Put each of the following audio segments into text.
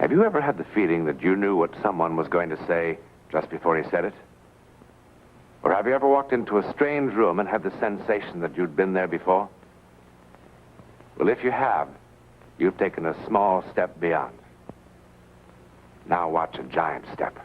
Have you ever had the feeling that you knew what someone was going to say just before he said it? Or have you ever walked into a strange room and had the sensation that you'd been there before? Well, if you have, you've taken a small step beyond. Now watch a giant step.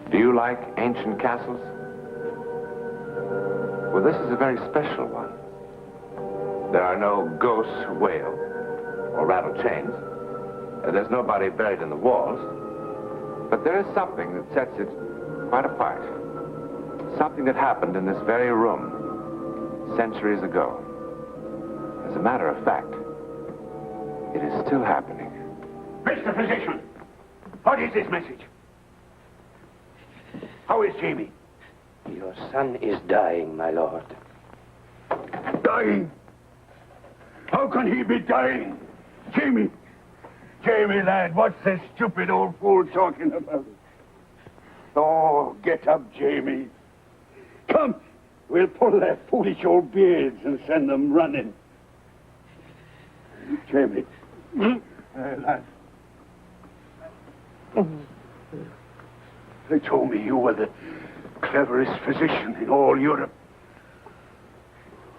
Do you like ancient castles? Well, this is a very special one. There are no ghosts who wail or rattle chains. There's nobody buried in the walls. But there is something that sets it quite apart. Something that happened in this very room centuries ago. As a matter of fact, it is still happening. Mr. Physician, what is this message? How is Jamie? Your son is dying, my lord. Dying? How can he be dying? Jamie! Jamie, lad, what's this stupid old fool talking about? Oh, get up, Jamie. Come, we'll pull their foolish old beards and send them running. Jamie. Lad. They told me you were the cleverest physician in all Europe.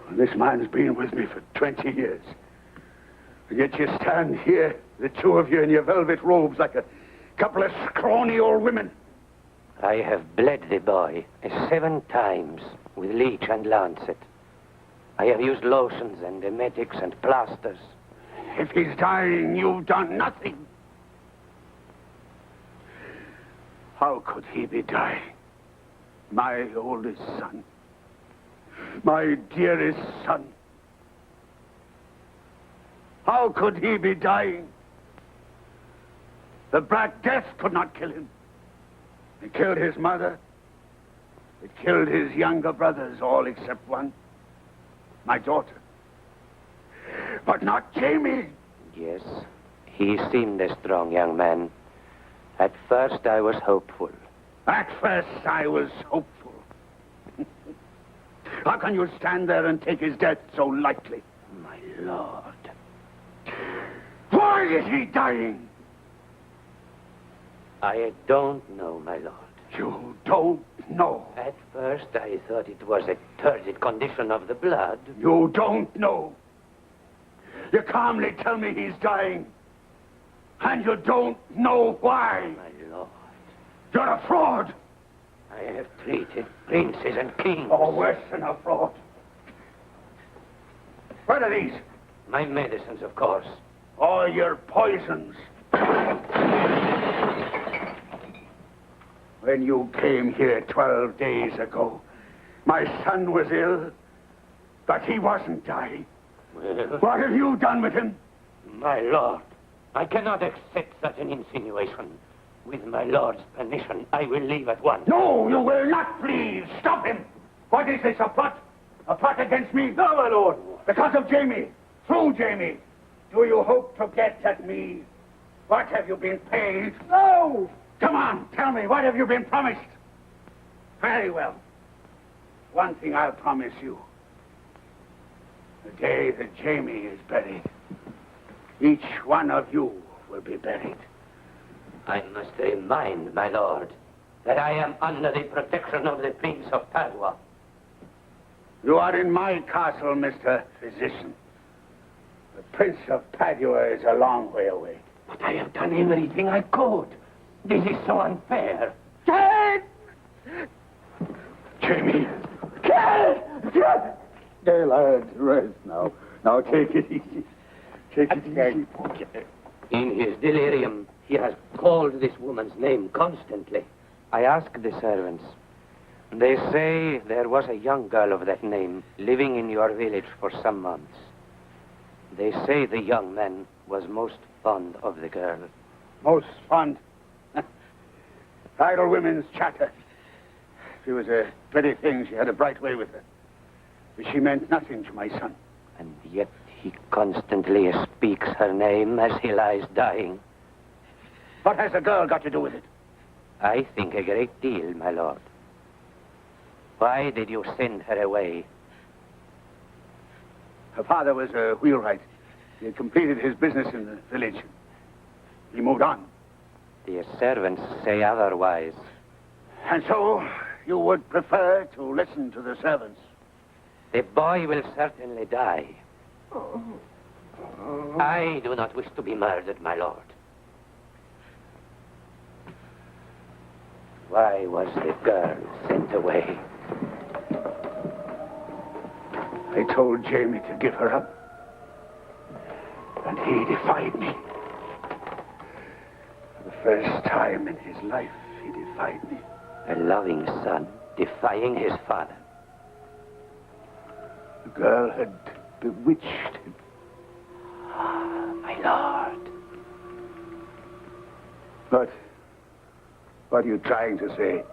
And this man's been with me for 20 years. And yet you stand here, the two of you in your velvet robes, like a couple of scrawny old women. I have bled the boy 7 times with leech and lancet. I have used lotions and emetics and plasters. If he's dying, you've done nothing. How could he be dying? My oldest son. My dearest son. How could he be dying? The Black Death could not kill him. It killed his mother. It killed his younger brothers, all except one. My daughter. But not Jamie. Yes, he seemed a strong young man. At first, I was hopeful. At first, I was hopeful. How can you stand there and take his death so lightly? My lord. Why is he dying? I don't know, my lord. You don't know? At first, I thought it was a turgid condition of the blood. You don't know? You calmly tell me he's dying. And you don't know why. My lord. You're a fraud. I have treated princes and kings. Oh, worse than a fraud. What are these? My medicines, of course. All your poisons. When you came here 12 days ago, my son was ill, but he wasn't dying. Well, what have you done with him? My lord, I cannot accept such an insinuation. With my lord's permission, I will leave at once. No, you will not, please. Stop him. What is this, a plot? A plot against me? No, my lord. Because of Jamie. Through Jamie. Do you hope to get at me? What have you been paid? No! Come on, tell me, what have you been promised? Very well. One thing I'll promise you. The day that Jamie is buried, each one of you will be buried. I must remind my lord that I am under the protection of the Prince of Padua. You are in my castle, Mr. Physician. The Prince of Padua is a long way away. But I have done everything I could. This is so unfair. Ken! Jamie! Ken! Hey, lad, rest now. Now, take it easy. Take it easy. In his delirium, he has called this woman's name constantly. I asked the servants. They say there was a young girl of that name living in your village for some months. They say the young man was most fond of the girl. Most fond? Idle women's chatter. She was a pretty thing. She had a bright way with her. But she meant nothing to my son. And yet He constantly speaks her name as he lies dying. What has the girl got to do with it? I think a great deal, my lord. Why did you send her away? Her father was a wheelwright. He had completed his business in the village. He moved on. The servants say otherwise. And so, you would prefer to listen to the servants? The boy will certainly die. I do not wish to be murdered, my lord. Why was the girl sent away? I told Jamie to give her up. And he defied me. For the first time in his life, he defied me. A loving son defying his father. The girl had bewitched him. My lord. What are you trying to say?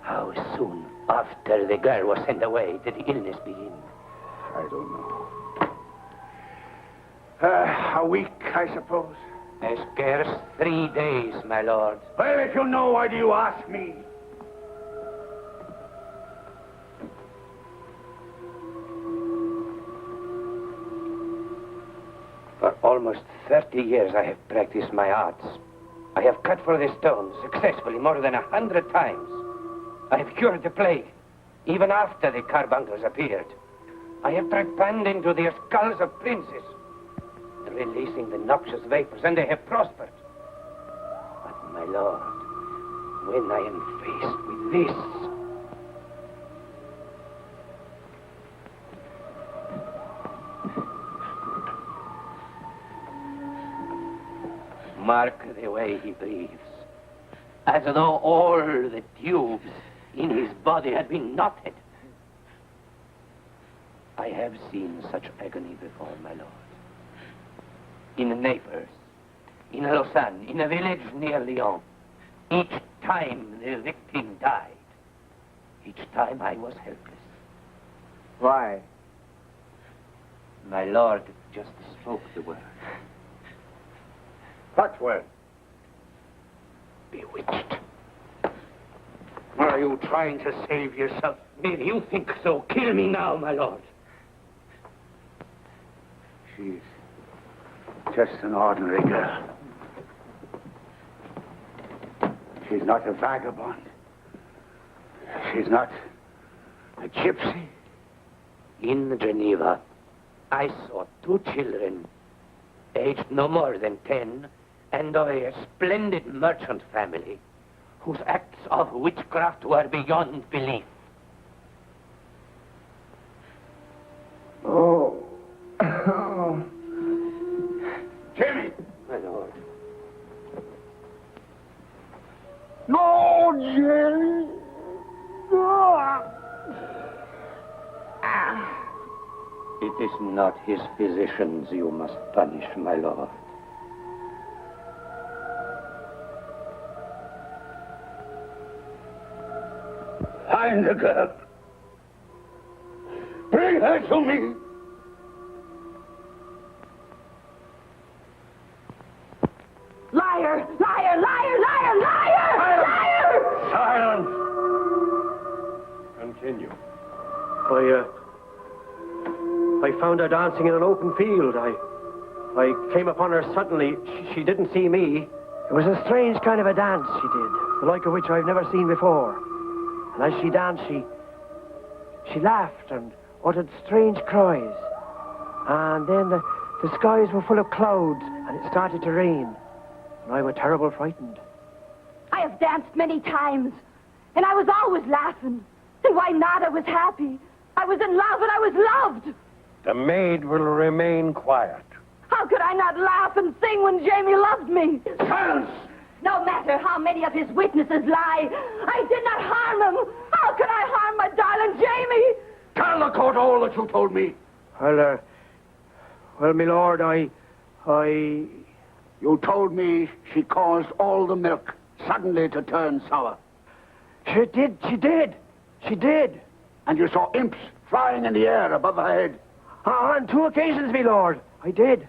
How soon after the girl was sent away did the illness begin? I don't know. A week, I suppose. Scarce 3 days, my lord. Well, if you know, why do you ask me? For almost 30 years I have practiced my arts. I have cut for the stones successfully more than 100 times. I have cured the plague, even after the carbuncles appeared. I have trepanned into the skulls of princes, releasing the noxious vapors, and they have prospered. But, my lord, when I am faced with this... Mark the way he breathes, as though all the tubes in his body had been knotted. I have seen such agony before, my lord. In Naples, in Lausanne, in a village near Lyon. Each time the victim died. Each time I was helpless. Why? My lord just spoke the word. What word? Bewitched. Are you trying to save yourself? If you think so, kill me now, my lord. She's just an ordinary girl. She's not a vagabond. She's not a gypsy. In Geneva, I saw 2 children, aged no more than 10, and of a splendid merchant family, whose acts of witchcraft were beyond belief. Oh. Jimmy! My lord. No, Jimmy! It is not his physicians you must punish, my lord. Find the girl. Bring her to me. Liar! Liar! Liar! Liar! Liar! Liar! Silence! Continue. I found her dancing in an open field. I came upon her suddenly. She didn't see me. It was a strange kind of a dance she did, the like of which I've never seen before. And as she danced, she laughed and uttered strange cries. And then the skies were full of clouds, and it started to rain. And I was terrible frightened. I have danced many times, and I was always laughing. And why not? I was happy. I was in love, and I was loved. The maid will remain quiet. How could I not laugh and sing when Jamie loved me? Silence! No matter how many of his witnesses lie, I did not harm him. How could I harm my darling Jamie? Tell the court all that you told me. Well, my lord, I... You told me she caused all the milk suddenly to turn sour. She did. And you saw imps flying in the air above her head. On 2 occasions, me lord. I did.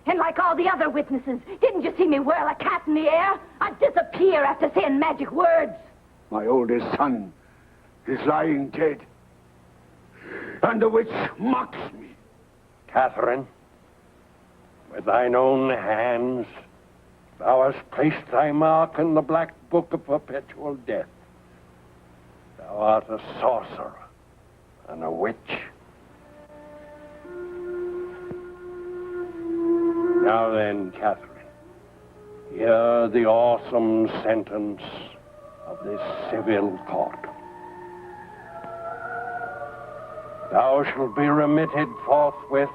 And like all the other witnesses, didn't you see me whirl a cat in the air? I'd disappear after saying magic words. My oldest son is lying dead. And the witch mocks me. Catherine, with thine own hands, thou hast placed thy mark in the black book of perpetual death. Thou art a sorcerer and a witch. Now then, Catherine, hear the awesome sentence of this civil court. Thou shalt be remitted forthwith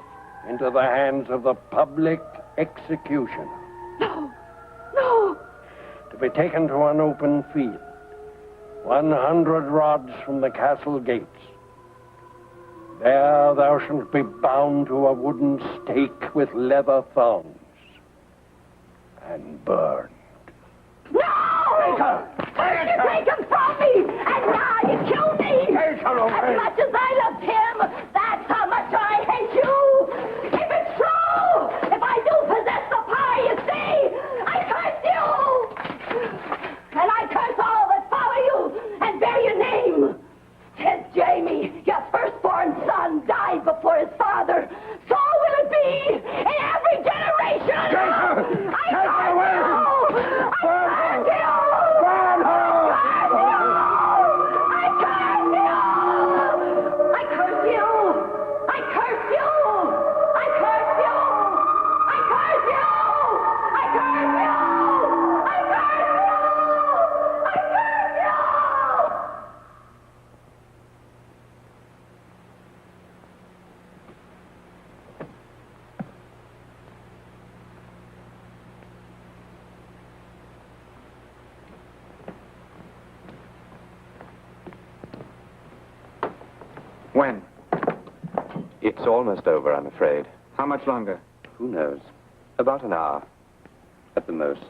into the hands of the public executioner. No, no. To be taken to an open field, 100 rods from the castle gates. There thou shalt be bound to a wooden stake with leather thongs and burned. No! Take her! You take him from me! And now you kill me! Take her away! As much as I loved him, that's how much I hate you! If it's true! If I do possess the power you see, I curse you! And I curse all that follow you and bear your name! Since Jamie, your firstborn son, died before his father, so will it be in every generation! Take her! I Take her curse away! you! Burn her! I curse you! Burn her! I curse you! I curse you! I curse you! I curse you! I curse you! I curse you! I curse you! I curse you! When? It's almost over, I'm afraid. How much longer? Who knows? About an hour, at the most.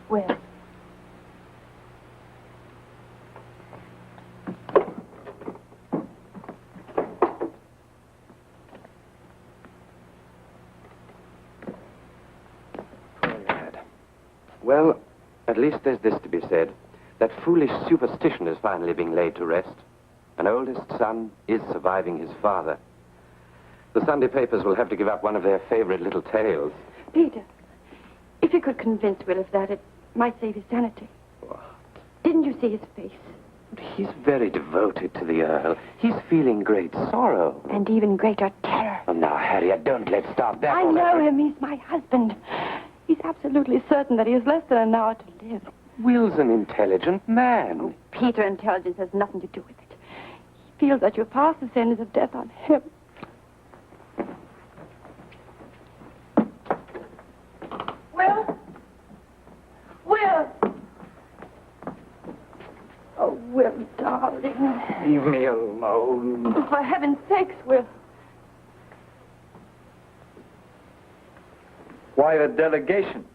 Will. Well, at least there's this to be said. That foolish superstition is finally being laid to rest. An oldest son is surviving his father. The Sunday papers will have to give up one of their favorite little tales. Peter, if you could convince Will of that, it might save his sanity. What? Didn't you see his face? He's very devoted to the Earl. He's feeling great sorrow. And even greater terror. Oh, now, Harriet, don't let's stop that. I know him. He's my husband. He's absolutely certain that he has less than an hour to live. Will's an intelligent man. Peter, intelligence has nothing to do with it. He feels that you pass the sentence of death on him. Will? Will? Oh, Will, darling. Leave me alone. Oh, for heaven's sakes, Will. Why a delegation?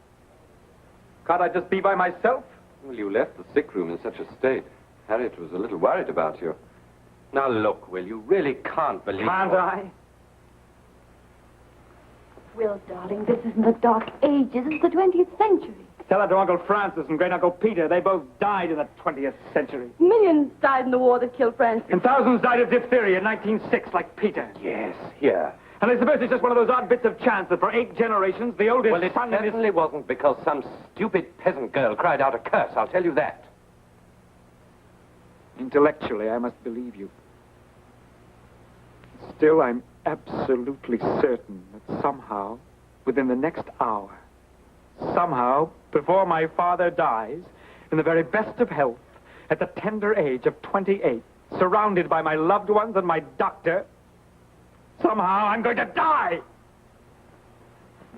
Can't I just be by myself? Well, you left the sick room in such a state. Harriet was a little worried about you. Now, look, Will, you really can't believe... Can't I? Will, darling, this isn't the Dark Ages. It's the 20th century. Tell that to Uncle Francis and Great Uncle Peter. They both died in the 20th century. Millions died in the war that killed Francis. And thousands died of diphtheria in 1906, like Peter. Yes, here. And I suppose it's just one of those odd bits of chance that for 8 generations, the oldest Well, it son in his... certainly wasn't because some stupid peasant girl cried out a curse, I'll tell you that. Intellectually, I must believe you. Still, I'm absolutely certain that somehow, within the next hour, somehow, before my father dies, in the very best of health, at the tender age of 28, surrounded by my loved ones and my doctor, somehow I'm going to die!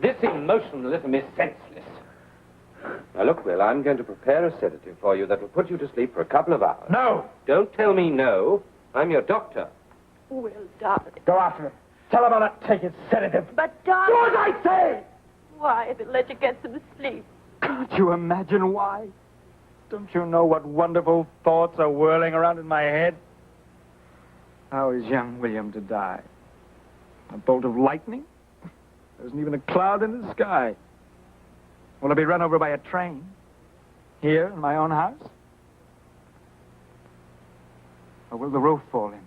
This emotionalism is senseless. Now, look, Will, I'm going to prepare a sedative for you that will put you to sleep for a couple of hours. No! Don't tell me no. I'm your doctor. Will, darling. Go after him. Tell him I'll not take his sedative. But, darling... Do as I say! Why, if it'll let you get some sleep. Can't you imagine why? Don't you know what wonderful thoughts are whirling around in my head? How is young William to die? A bolt of lightning? There isn't even a cloud in the sky. Will I be run over by a train? Here, in my own house? Or will the roof fall in?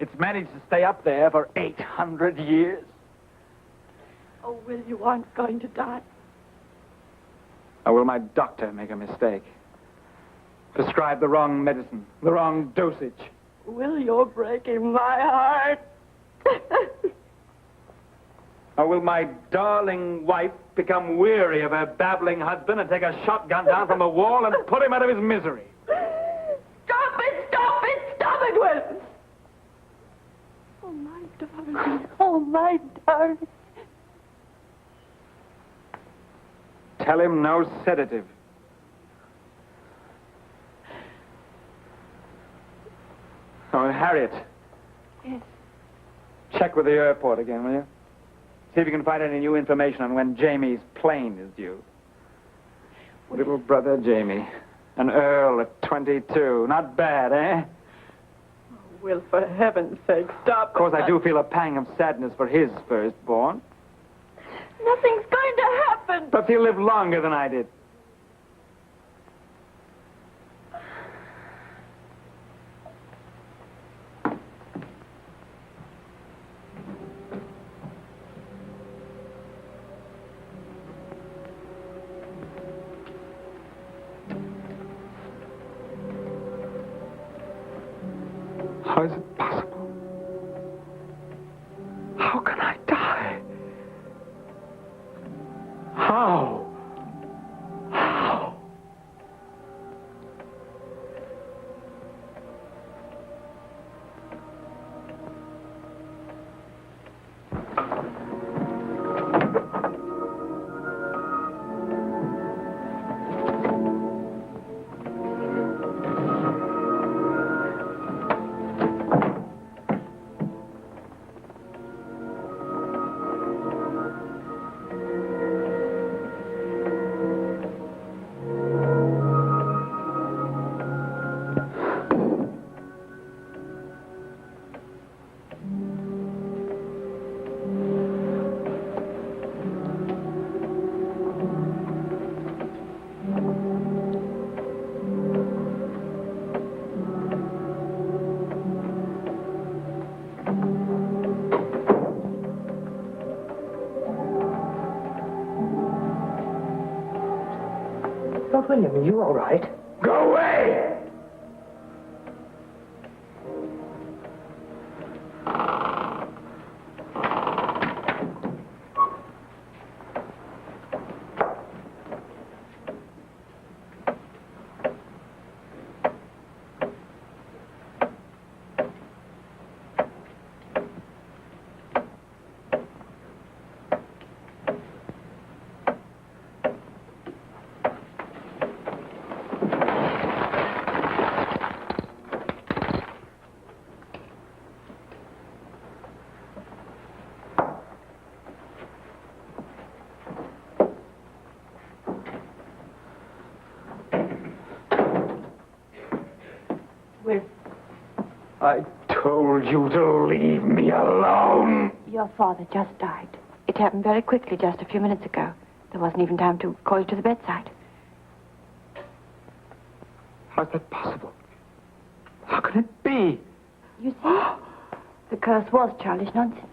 It's managed to stay up there for 800 years. Oh, Will, you aren't going to die. Or will my doctor make a mistake? Prescribe the wrong medicine, the wrong dosage. Will, you're breaking my heart. Or will my darling wife become weary of her babbling husband and take a shotgun down from a wall and put him out of his misery? Stop it, Will. Oh, my darling. Oh, my darling. Tell him no sedative. Oh, Harriet. Yes. Check with the airport again, will you? See if you can find any new information on when Jamie's plane is due. Little brother Jamie. An earl at 22. Not bad, eh? Will, for heaven's sake, stop. Of course, I do feel a pang of sadness for his firstborn. Nothing's going to happen. But he'll live longer than I did. How is it possible? How can I die? How? How? Oh, William, are you all right? Go away! I told you to leave me alone. Your father just died. It happened very quickly just a few minutes ago. There wasn't even time to call you to the bedside. How's that possible? How can it be? You see? The curse was childish nonsense.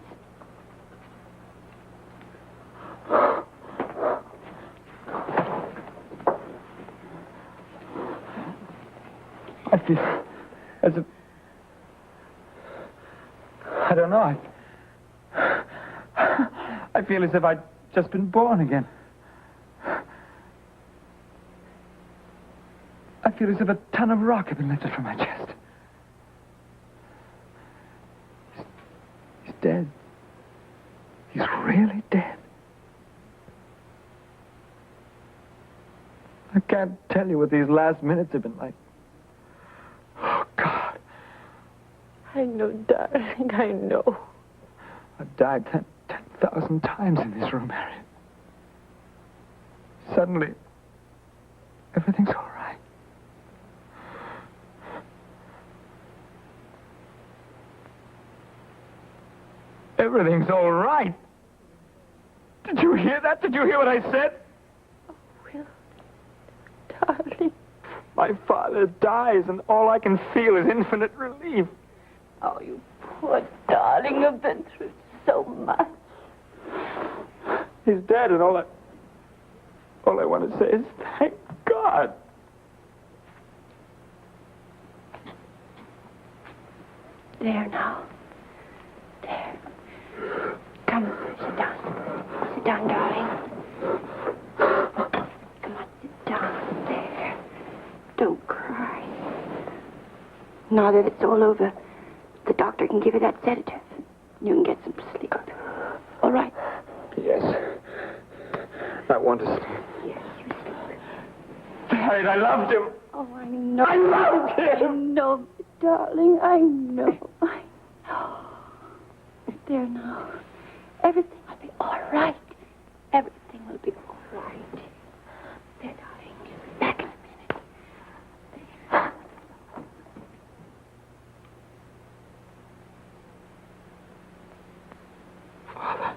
I feel as if... I don't know. I feel as if I'd just been born again. I feel as if a ton of rock had been lifted from my chest. He's dead. He's really dead. I can't tell you what these last minutes have been like. Oh, God. I know, darling, I know. I've died 10,000 times in this room, Harriet. Suddenly, everything's all right. Everything's all right. Did you hear that? Did you hear what I said? Oh, Will, darling. My father dies, and all I can feel is infinite relief. Oh, you poor darling, you've been through so much. He's dead, and all I want to say is thank God. There now. There. Come, sit down. Sit down, darling. Come on, sit down. There. Don't cry. Now that it's all over, the doctor can give you that sedative. You can get some sleep. All right? Yes. I want to sleep. Yes, you sleep. Harriet, I loved him. Oh, I know. I loved him. I know, darling. I know. I know. There now. Everything will be all right. Everything will be all right. There, darling. Back in a minute. There. Father.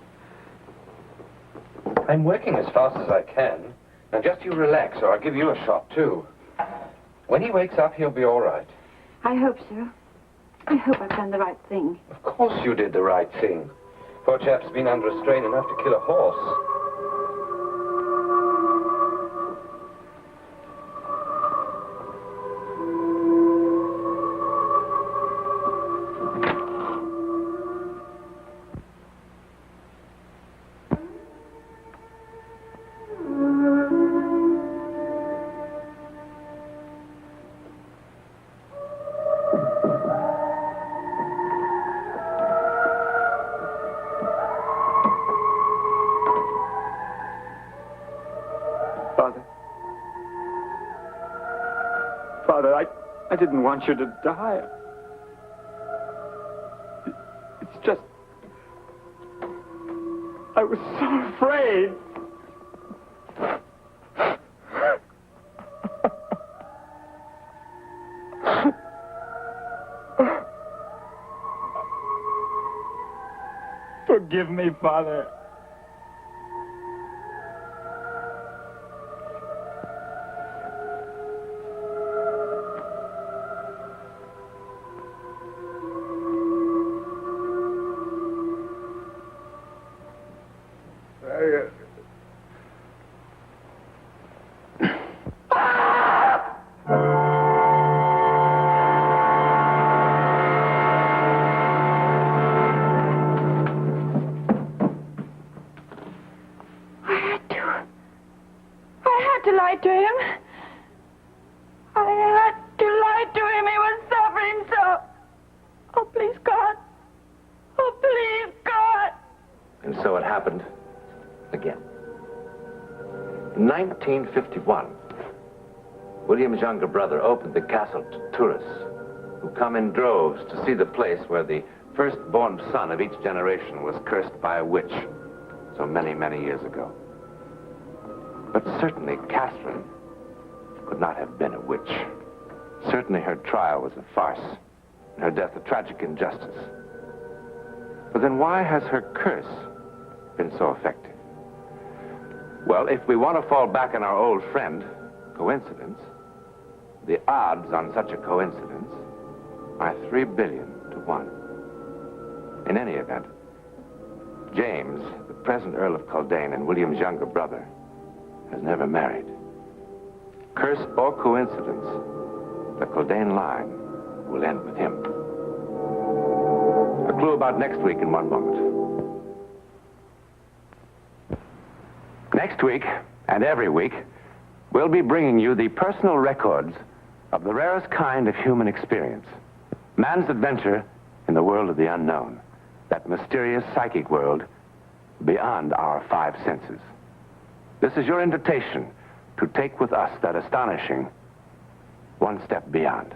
I'm working as fast as I can. Now just you relax, or I'll give you a shot, too. When he wakes up, he'll be all right. I hope so. I hope I've done the right thing. Of course you did the right thing. Poor chap's been under a strain enough to kill a horse. Father, I didn't want you to die. It's just... I was so afraid. Forgive me, Father. So it happened again. In 1951, William's younger brother opened the castle to tourists who come in droves to see the place where the firstborn son of each generation was cursed by a witch so many, many years ago. But certainly Catherine could not have been a witch. Certainly her trial was a farce, and her death a tragic injustice. But then why has her curse been so effective? Well, if we want to fall back on our old friend, coincidence, the odds on such a coincidence are 3 billion to 1. In any event, James, the present Earl of Kildane and William's younger brother, has never married. Curse or coincidence, the Kildane line will end with him. A clue about next week in one moment. Next week, and every week, we'll be bringing you the personal records of the rarest kind of human experience. Man's adventure in the world of the unknown. That mysterious psychic world beyond our 5 senses. This is your invitation to take with us that astonishing one step beyond.